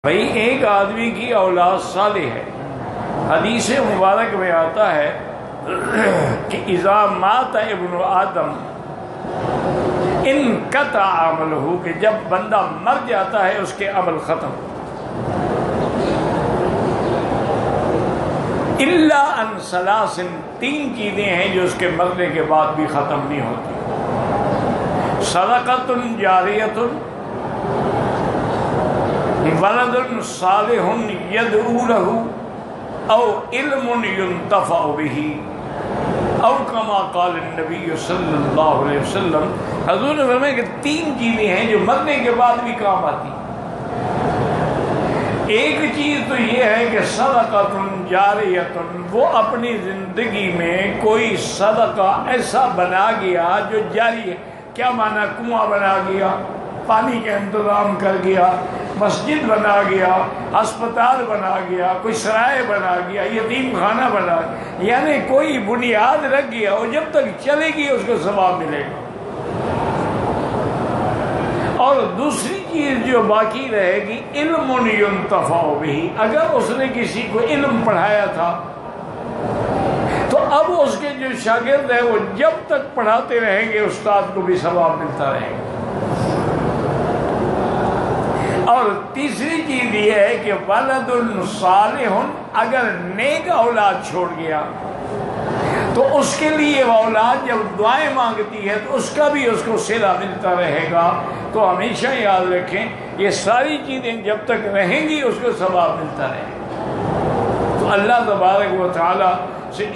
بھئی ایک آدمی کی اولاد صالح ہے، حدیث مبارک میں آتا ہے کہ اذا مات ابن آدم انقطع عملہ، کہ جب بندہ مر جاتا ہے اس کے عمل ختم، الا ان ثلاث، تین چیزیں ہیں جو اس کے مرنے کے بعد بھی ختم نہیں ہوتی: صدقۃ جاریۃ، ولد صالح یدعو لہ، او علم ینتفع بہ، او کما قال النبی صلی اللہ علیہ وسلم۔ حضور نے فرمایا کہ تین چیزیں ہیں جو مرنے کے بعد بھی کام آتی۔ ایک چیز تو یہ ہے کہ صدقۃ جاریۃ، وہ اپنی زندگی میں کوئی صدقہ ایسا بنا گیا جو جاری ہے۔ کیا معنی؟ کنواں بنا گیا، پانی کا انتظام کر گیا، مسجد بنا گیا، ہسپتال بنا گیا، کوئی سرائے بنا گیا، یتیم خانہ بنا گیا، یعنی کوئی بنیاد رکھ گیا، اور جب تک چلے گی اس کو ثواب ملے گا۔ اور دوسری چیز جو باقی رہے گی، علم ینتفع بہ، اگر اس نے کسی کو علم پڑھایا تھا تو اب اس کے جو شاگرد ہیں وہ جب تک پڑھاتے رہیں گے استاد کو بھی ثواب ملتا رہے گا۔ اور تیسری چیز یہ ہے کہ ولد صالح، اگر نیک اولاد چھوڑ گیا تو اس کے لیے وہ اولاد جب دعائیں مانگتی ہے تو اس کا بھی اس کو صلہ ملتا رہے گا۔ تو ہمیشہ یاد رکھیں یہ ساری چیزیں جب تک رہیں گی اس کو ثواب ملتا رہے گا۔ تو اللہ تبارک و تعالی سے